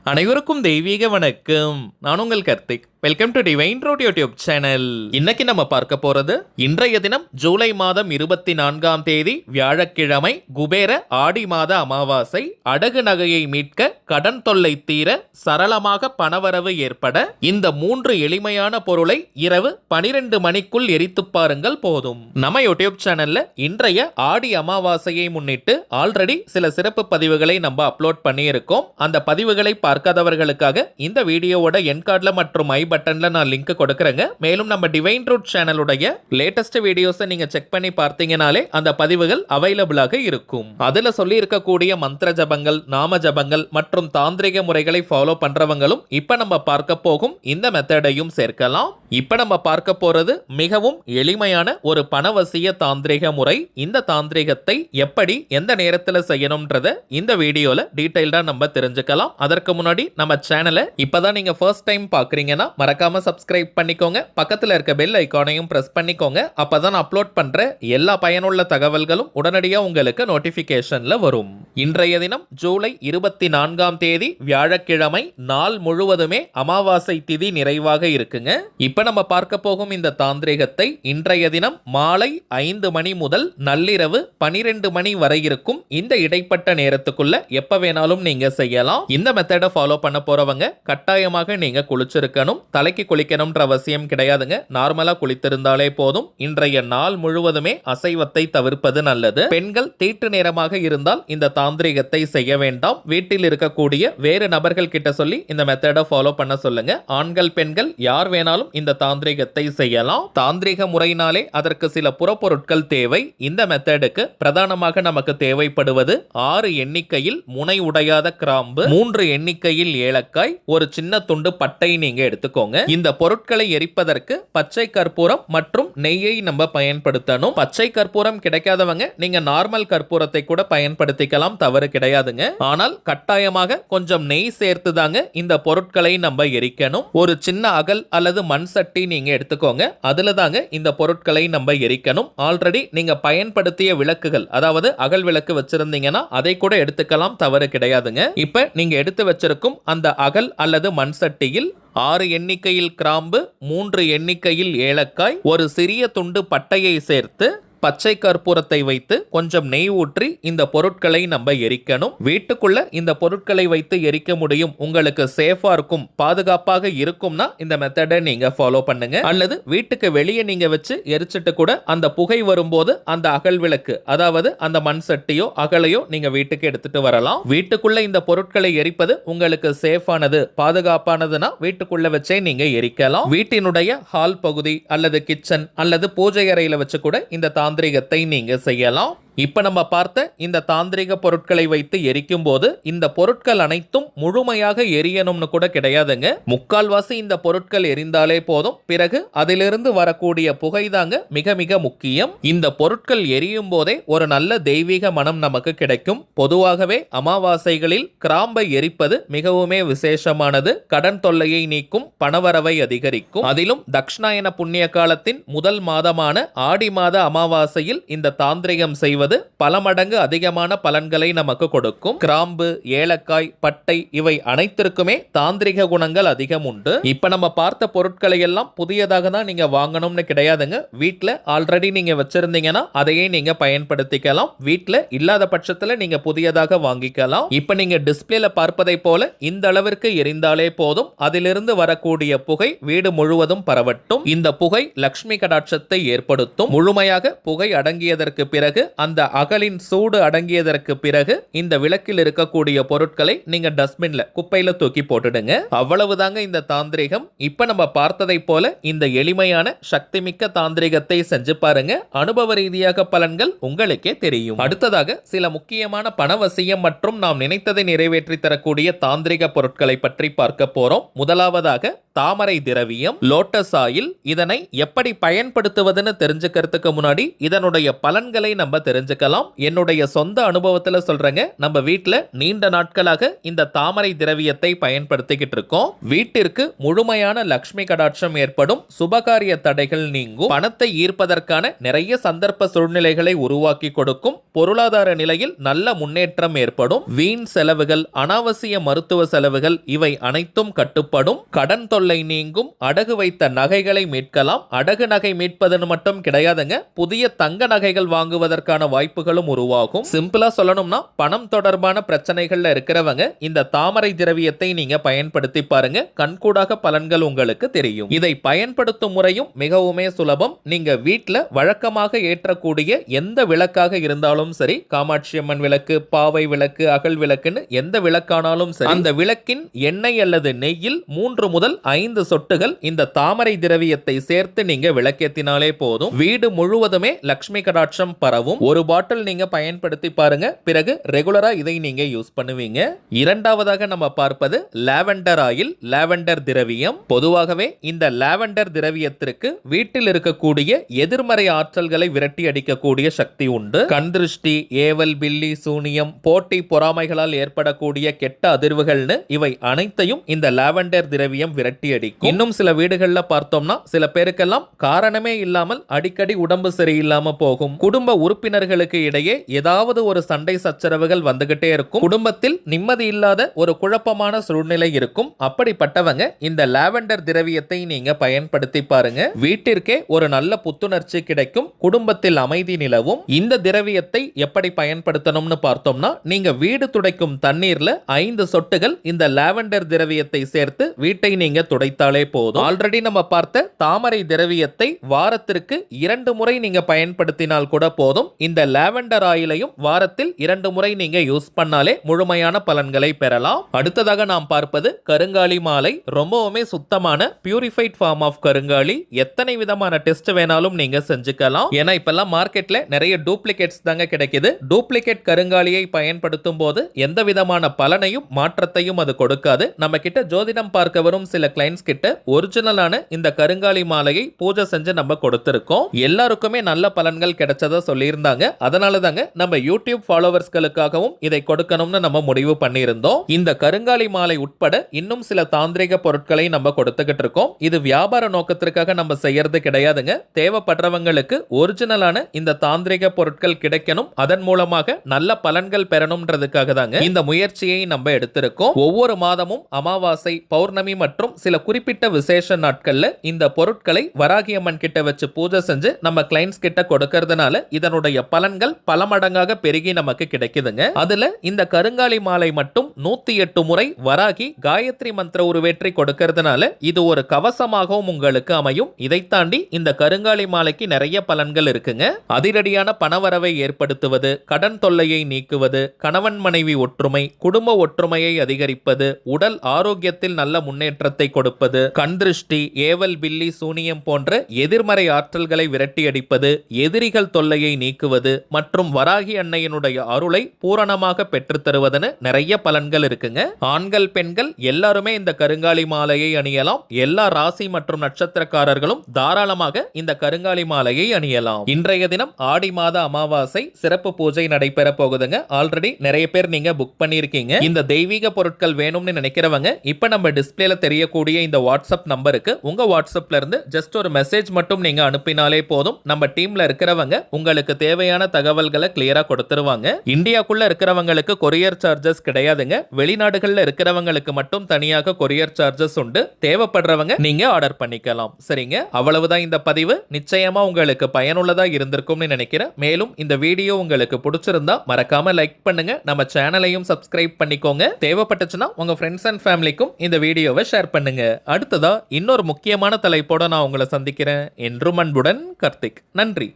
அனைவருக்கும் தெய்வீக வணக்கம். நான் உங்கள் Karthik. Welcome to divine road YouTube channel. இன்னைக்கு நம்ம பார்க்க போறது இன்றைய தினம் ஜூலை மாதம் 24ஆம் தேதி வியாழக்கிழமை, குபேர ஆடி மாத அமாவாசை. அடகு நகையை மீட்க, கடன் தொல்லை தீர, சரளமாக பணவரவு ஏற்பட இந்த 3 எளிமையான பொருளை இரவு 12 மணிக்குள் எரித்து பாருங்கள் போதும். நம்ம யூடியூப் சேனல்ல இன்றைய ஆடி அமாவாசையை முன்னிட்டு ஆல்ரெடி சில சிறப்பு பதிவுகளை நம்ம அப்லோட் பண்ணியிருக்கோம். அந்த பதிவுகளை பார்க்காதவர்களுக்காக இந்த வீடியோவோட என் கார்டுல மற்றும் ஐ பட்டன்ல நான் லிங்க் கொடுக்கறேங்க. மேலும் நம்ம டிவைன் ரூட் சேனலுடைய லேட்டஸ்ட் வீடியோஸை நீங்க செக் பண்ணி பார்த்தீங்கனாலே அந்த பதிவுகள் அவைலபிளாக இருக்கும். அதுல சொல்லி இருக்கக்கூடிய மந்திர ஜபங்கள், நாம ஜபங்கள் மற்றும் தாந்திரிக முறைகளை ஃபாலோ பண்றவங்களும் இப்ப நம்ம பார்க்க போகும் இந்த மெத்தடையும் சேர்க்கலாம். இப்ப நம்ம பார்க்க போறது மிகவும் எளிமையான ஒரு பணவசிய தாந்திரிக முறை. இந்த தாந்திரிகத்தை எப்படி எந்த நேரத்தில் செய்யணும்ன்றத இந்த வீடியோல டீடைல்டா நம்ம தெரிஞ்சுக்கலாம். அதற்கு முன்னாடி நம்ம சேனலை இப்பதான் நீங்க ஃபர்ஸ்ட் டைம் பாக்குறீங்கன்னா மறக்காம சப்ஸ்கிரைப் பண்ணிக்கோங்க. பக்கத்துல இருக்க பெல் ஐகானையும் பிரஸ் பண்ணிக்கோங்க. அப்பதான் அப்லோட் பண்ற எல்லா பயனுள்ள தகவல்களும் உடனடியா உங்களுக்கு நோட்டிபிகேஷன்ல வரும். இன்றைய தினம் ஜூலை 24ஆம் தேதி வியாழக்கிழமை. நாள் முழுவதுமே அமாவாசை திதி நிறைவாக இருக்குங்க. இப்ப நம்ம பார்க்க போகும் இந்த தாந்திரிகத்தை இன்றைய தினம் மாலை 5 மணி முதல் நள்ளிரவு 12 மணி வரை இருக்கும் இந்த இடைப்பட்ட நேரத்துக்குள்ள எப்ப வேணாலும் நீங்க செய்யலாம். இந்த மெத்தடை ஃபாலோ பண்ண போறவங்க கட்டாயமாக நீங்க குளிச்சிருக்கணும். தலைக்கு குளிக்கணும்ன்ற அவசியம் கிடையாதுங்க. நார்மலா குளித்திருந்தாலே போதும். இன்றைய நாள் முழுவதுமே அசைவத்தை தவிர்ப்பது நல்லது. பெண்கள் தீட்டு நேரமாக இருந்தால் இந்த தாந்திரிகத்தை செய்ய வேண்டாம். வீட்டில் இருக்கக்கூடிய வேறு நபர்கள் கிட்ட சொல்லி இந்த மெத்தடை ஃபாலோ பண்ண சொல்லுங்க. ஆண்கள் பெண்கள் யார் வேணாலும் இந்த தாந்திரிகத்தை செய்யலாம். தாந்திரிக முறையினாலே அதற்கு சில புறப்பொருட்கள் தேவை. இந்த மெத்தடுக்கு பிரதானமாக நமக்கு தேவைப்படுவது 6 எண்ணிக்கையில் முனை உடையாத கிராம்பு, 3 எண்ணிக்கையில் ஏலக்காய், ஒரு சின்ன துண்டு பட்டை நீங்க எடுத்துக்கோங்க. இந்த பொருட்களை எரிப்பதற்கு பச்சை கற்பூரம் மற்றும் நெய்யை நம்ம பயன்படுத்தணும். பச்சை கற்பூரம் கிடைக்காதவங்க நீங்க நார்மல் கற்பூரத்தை கூட பயன்படுத்திக்கலாம், தவறு கிடையாதுங்க. ஆனால் கட்டாயமாக கொஞ்சம் நெய் சேர்த்து தாங்க இந்த பொருட்களை நம்ம எரிக்கணும். ஒரு சின்ன அகல் அல்லது மண் சட்டி நீங்க எடுத்துக்கோங்க. அதுல தாங்க இந்த பொருட்களை நம்ம எரிக்கணும். ஆல்ரெடி நீங்க பயன்படுத்திய விளக்குகள், அதாவது அகல் விளக்கு வச்சிருந்தீங்கன்னா அதை கூட எடுத்துக்கலாம், தவறு கிடையாதுங்க. இப்ப நீங்க எடுத்து வச்சிருக்கும் அந்த அகல் அல்லது மண் சட்டியில் 6 எண்ணிக்கையில் கிராம்பு, 3 எண்ணிக்கையில் ஏலக்காய், ஒரு சிறிய துண்டு பட்டையை சேர்த்து பச்சை கற்பூரத்தை வைத்து கொஞ்சம் நெய் ஊற்றி இந்த பொருட்களை நம்ம எரிக்கணும். வீட்டுக்குள்ள இந்த பொருட்களை வைத்து எரிக்க முடியும், உங்களுக்கு சேஃபா இருக்கும், பாதுகாப்பாக இருக்கும்னா இந்த மெத்தடை நீங்க ஃபாலோ பண்ணுங்க. அல்லது வீட்டுக்கு வெளியே நீங்க வச்சு எரிச்சிட்டு கூட அந்த புகை வரும்போது அந்த அகல் விளக்கு, அதாவது அந்த மண் சட்டியோ அகலையோ நீங்க வீட்டுக்கு எடுத்துட்டு வரலாம். வீட்டுக்குள்ள இந்த பொருட்களை எரிப்பது உங்களுக்கு சேஃபானது, பாதுகாப்பானதுன்னா வீட்டுக்குள்ள வச்சே நீங்க எரிக்கலாம். வீட்டினுடைய ஹால் பகுதி அல்லது கிச்சன் அல்லது பூஜை அறையில வச்சு கூட இந்த தாந்திரிகத்தை நீங்க செய்யலாம். இப்ப நம்ம பார்த்த இந்த தாந்திரிக பொருட்களை வைத்து எரிக்கும் போது இந்த பொருட்கள் அனைத்தும் முழுமையாக எரியணும்னு கூட கிடையாதுங்க. முக்கால்வாசி இந்த பொருட்கள் எரிந்தாலே போதும். பிறகு அதிலிருந்து வரக்கூடிய புகைதாங்க மிக மிக முக்கியம். இந்த பொருட்கள் எரியும் போதே ஒரு நல்ல தெய்வீக மனம் நமக்கு கிடைக்கும். பொதுவாகவே அமாவாசைகளில் கிராம்பை எரிப்பது மிகவுமே விசேஷமானது. கடன் தொல்லையை நீக்கும், பணவரவை அதிகரிக்கும். அதிலும் தக்ஷணாயன புண்ணிய காலத்தின் முதல் மாதமான ஆடி மாத அமாவாசையில் இந்த தாந்திரிகம் செய்வது பல மடங்கு அதிகமான பலன்களை நமக்கு கொடுக்கும். கிராம்பு, ஏலக்காய், பட்டை இவை அனைத்திற்குமே தாந்திரிக குணங்கள் அதிகம் உண்டு. இப்ப நம்ம பார்த்த பொருட்களை எல்லாம் புதியதாக தான் நீங்க வாங்கணும்னு கிடையாதுங்க. வீட்ல ஆல்ரெடி நீங்க வச்சிருந்தீங்கன்னா அதையே நீங்க பயன்படுத்திக்கலாம். வீட்ல இல்லாத பட்சத்துல நீங்க புதியதாக வாங்கிக்கலாம். இப்ப நீங்க டிஸ்பிளேல பார்ப்பதை போல இந்த அளவிற்கு எரிந்தாலே போதும். அதிலிருந்து வரக்கூடிய புகை வீடு முழுவதும் பரவட்டும். இந்த புகை லட்சுமி கடாட்சத்தை ஏற்படுத்தும். முழுமையாக புகை அடங்கியதற்கு பிறகு அந்த அகலின் சூடு அடங்கியதற்கு பிறகு இந்த விளக்கில் இருக்கக்கூடிய பொருட்களை நீங்க டஸ்ட்பின்ல, குப்பையில தூக்கி போட்டுடுங்க. அவ்வளவுதாங்க இந்த தாந்திரிகம். இப்ப நம்ம பார்த்ததை போல இந்த எளிமையான சக்தி மிக்க தாந்திரிகத்தை செஞ்சு பாருங்க. அனுபவ ரீதியாக பலன்கள் உங்களுக்கே தெரியும். அடுத்ததாக சில முக்கியமான பணவசியம் மற்றும் நாம் நினைத்ததை நிறைவேற்றி தரக்கூடிய தாந்திரிக பொருட்களை பற்றி பார்க்க போறோம். முதலாவதாக தாமரை திரவியம், லோட்டஸ் ஆயில். இதனை எப்படி பயன்படுத்துவதுன்னு தெரிஞ்சுக்கிறதுக்கு முன்னாடி இதனுடைய பலன்களை நம்ம தெரிஞ்சு செஞ்சுக்கலாம். என்னுடைய சொந்த அனுபவத்துல சொல்றேங்க, நம்ம வீட்டுல நீண்ட நாட்களாக இந்த தாமரை திரவியத்தை பயன்படுத்திக்கிட்டு இருக்கோம். வீட்டிற்கு முழுமையான லக்ஷ்மி கடாட்சம் ஏற்படும், சுபகாரிய தடைகள் நீங்கும், பணத்தை ஈர்ப்பதற்கான நிறைய சந்தர்ப்ப சூழ்நிலைகளை உருவாக்கி கொடுக்கும், பொருளாதார நிலையில் நல்ல முன்னேற்றம் ஏற்படும், வீண் செலவுகள், அனாவசிய மருத்துவ செலவுகள் இவை அனைத்தும் கட்டுப்படும், கடன் தொல்லை நீங்கும், அடகு வைத்த நகைகளை மீட்கலாம். அடகு நகை மீட்பது மட்டும் கிடையாதுங்க, புதிய தங்க நகைகள் வாங்குவதற்கான வாய்ப்புகளும் உருவாகும். சிம்பிளா சொல்லணும்னா பணம் தொடர்பான பிரச்சனைகள்ல இருக்கிறவங்க இந்த தாமரை திரவியத்தை நீங்க பயன்படுத்தி பாருங்க, கண்கூடாக பலன்கள் உங்களுக்கு தெரியும். இதை பயன்படுத்தும் முறையும் மிகவுமே சுலபம். நீங்க வீட்ல வழக்கமாக ஏற்றக்கூடிய எந்த விளக்காக இருந்தாலும் சரி, காமாட்சி அம்மன் விளக்கு, பாவை விளக்கு, அகல் விளக்குன்னு எந்த விளக்கானாலும் சரி, அந்த விளக்கின் எண்ணெய் அல்லது நெய்யில் 3 முதல் 5 சொட்டுகள் இந்த தாமரை திரவியத்தை சேர்த்து நீங்க விளக்கேத்தினாலே போதும், வீடு முழுவதுமே லக்ஷ்மி கடாட்சம் பரவும். ஒரு பாட்டில் நீங்க பயன்படுத்தி பாருங்க, பிறகு ரெகுலரா இதை நீங்க யூஸ் பண்ணுவீங்க. இரண்டாவதாக நம்ம பார்ப்பது லாவெண்டர் ஆயில், லாவெண்டர் திரவியம். பொதுவாகவே இந்த லாவெண்டர் திரவியத்திற்கு வீட்டில் இருக்கக்கூடிய எதிர்மறை ஆற்றல்களை விரட்டி அடிக்கக்கூடிய சக்தி உண்டு. கண் திருஷ்டி, ஏவல், பில்லி, சூனியம், போட்டி பொறாமைகளால் ஏற்படக்கூடிய கெட்ட அதிர்வுகள்னு இவை அனைத்தையும் இந்த லாவெண்டர் திரவியம் விரட்டி அடிக்கும். இன்னும் சில வீடுகள்ல பார்த்தோம்னா சில பேருக்கெல்லாம் காரணமே இல்லாமல் அடிக்கடி உடம்பு சரியில்லாம போகும். குடும்ப உறுப்பினர்களுக்கு இடையே ஏதாவது ஒரு சண்டை சச்சரவுகள் வந்துகிட்டே இருக்கும். குடும்பத்தில் நிம்மதி இல்லாத ஒரு குழப்பமான சூழ்நிலை இருக்கும். அப்படிப்பட்டவங்க இந்த லாவெண்டர் திரவியத்தை நீங்க பயன்படுத்தி பாருங்க, வீட்டிற்கே ஒரு நல்ல புத்துணர்ச்சி கிடைக்கும், குடும்பத்தில் அமைதி நிலவும். இந்த திரவியத்தை எப்படி பயன்படுத்தணும்னு பார்த்தோம்னா, நீங்க வீடு துடைக்கும் தண்ணீர்ல 5 சொட்டுகள் இந்த லாவெண்டர் திரவியத்தை சேர்த்து வீட்டை நீங்க துடைத்தாலே போதும். ஆல்ரெடி நம்ம பார்த்த தாமரை திரவியத்தை வாரத்திற்கு 2 முறை நீங்க பயன்படுத்தினால் கூட போதும். இந்த லாவெண்டர் ஆயிலையும் வாரத்தில் 2 முறை நீங்க யூஸ் பண்ணாலே முழுமையான பலன்களை பெறலாம். அடுத்ததாக நாம் பார்ப்பது கருங்காலி மாலை. ரொம்பவுமே சுத்தமான பியூரிஃபைட் ஃபார்ம் ஆஃப் கருங்காலி. எத்தனை விதமான டெஸ்ட் வேணாலும் நீங்க செஞ்சுக்கலாம். ஏன்னா இப்பெல்லாம் மார்க்கெட்ல நிறைய டூப்ளிகேட்ஸ் தாங்க கிடைக்குது. டூப்ளிகேட் கருங்காலியை பயன்படுத்தும் போது எந்த விதமான பலனையும் மாற்றத்தையும் அது கொடுக்காது. நம்ம கிட்ட ஜோதிடம் பார்க்க வரும் சில கிளைண்ட்ஸ் கிட்ட ஒரிஜினலான இந்த கருங்காலி மாலையை பூஜை செஞ்சு நம்ம கொடுத்திருக்கோம். எல்லாருக்குமே நல்ல பலன்கள் கிடைச்சதா சொல்லியிருந்தாங்க. அதனால தாங்க நம்ம யூடியூப் ஃபாலோவர்ஸ்களுக்காகவும் இதை கொடுக்கணும்னு நம்ம முடிவு பண்ணியிருந்தோம். இந்த கருங்காலி மாலை உட்பட இன்னும் சில தாந்திரிக பொருட்களை நம்ம கொடுத்துக்கிட்டு இருக்கோம். இது வியாபார நோக்கத்திற்காக நம்ம செய்யறது கிடையாதுங்க. தேவைப்படுறவங்களுக்கு ஒரிஜினலான இந்த தாந்திரிக பொருட்கள் கிடைக்கணும், அதன் மூலமாக நல்ல பலன்கள் பெறணும்ன்றதுக்காக தாங்க இந்த முயற்சியை நம்ம எடுத்திருக்கோம். ஒவ்வொரு மாதமும் அமாவாசை, பௌர்ணமி மற்றும் சில குறிப்பிட்ட விசேஷ நாட்கள்ல இந்த பொருட்களை வராகி அம்மன் கிட்ட வச்சு பூஜை செஞ்சு நம்ம கிளைண்ட்ஸ் கிட்ட கொடுக்கறதுனால இதனுடைய பலன்கள் பல மடங்காக பெருகி நமக்கு கிடைக்குதுங்க. அதுல இந்த கருங்காலி மாலை மட்டும் 108 முறை வராகி காயத்ரி மந்திர உருவேற்றி கொடுக்கறதுனால இது ஒரு கவசமாகவும் உங்களுக்கு அமையும். இதை தாண்டி இந்த கருங்காலி மாலைக்கு நிறைய பலன்கள் இருக்குங்க. அதிரடியான பணவரவை ஏற்படுத்துவது, கடன் தொல்லையை நீக்குவது, கணவன் மனைவி ஒற்றுமை, குடும்ப ஒற்றுமையை அதிகரிப்பது, உடல் ஆரோக்கியத்தில் நல்ல முன்னேற்றத்தை கொடுப்பது, கண் திருஷ்டி, ஏவல், பில்லி, சூனியம் போன்ற எதிர்மறை ஆற்றல்களை விரட்டி அடிப்பது, எதிரிகள் தொல்லையை நீக்குவது மற்றும் வராகி அன்னையினுடைய அருளை பூரணமாக பெற்று தருவதுன்னு நிறைய பலன்கள் இருக்குங்க. ஆண்கள், பெண்கள் எல்லாருமே இந்த கருங்காலி மாலையை அணியலாம். எல்லா ராசி மற்றும் நட்சத்திரக்காரர்களும் தாராளமாக இந்த கருங்காலி மாலையை அணியலாம். இன்றைய தினம் ஆடி மாத அமாவாசை சிறப்பு பூஜை நடைபெற போகுதுங்க. ஆல்ரெடி நிறைய பேர் நீங்க புக் பண்ணிருக்கீங்க. இந்த தெய்வீக பொருட்கள் வேணும்னு நினைக்கிறவங்க இப்ப நம்ம டிஸ்பிளேல தெரியக்கூடிய இந்த வாட்ஸ்அப் நம்பருக்கு உங்க வாட்ஸ்அப்ல இருந்து ஜஸ்ட் ஒரு மெசேஜ் மட்டும் நீங்க அனுப்பினாலே போதும். நம்ம டீம்ல இருக்கிறவங்க உங்களுக்கு தேவையான தகவல்களை கிளியரா கொடுத்துருவாங்க. இந்தியாக்குள்ள இருக்கிறவங்களுக்கு கொரியர் சார்ஜஸ் கிடையாதுங்க. வெளிநாடுகள்ல இருக்கிறவங்களுக்கு மட்டும் தனியாக கொரியர் சார்ஜஸ் உண்டு. தேவைப்படுறவங்க நீங்க ஆர்டர் பண்ணிக்கலாம். சரிங்க, அவ்வளவுதான் இந்த பதிவு. நிச்சயமா உங்களுக்கு பயனுள்ளதா இருந்திருக்கும்னு நினைக்கிறேன். மேலும் இந்த வீடியோ உங்களுக்கு பிடிச்சிருந்தா மறக்காம லைக் பண்ணுங்க, நம்ம சேனலையும் சப்ஸ்கிரைப் பண்ணிக்கோங்க. தேவைப்பட்டுச்சுன்னா உங்க ஃப்ரெண்ட்ஸ் அண்ட் ஃபேமிலிக்கும் இந்த வீடியோவை ஷேர் பண்ணுங்க. அடுத்ததா இன்னொரு முக்கியமான தலைப்போட நான் உங்களை சந்திக்கிறேன். என்றும் அன்புடன் கார்த்திக். நன்றி.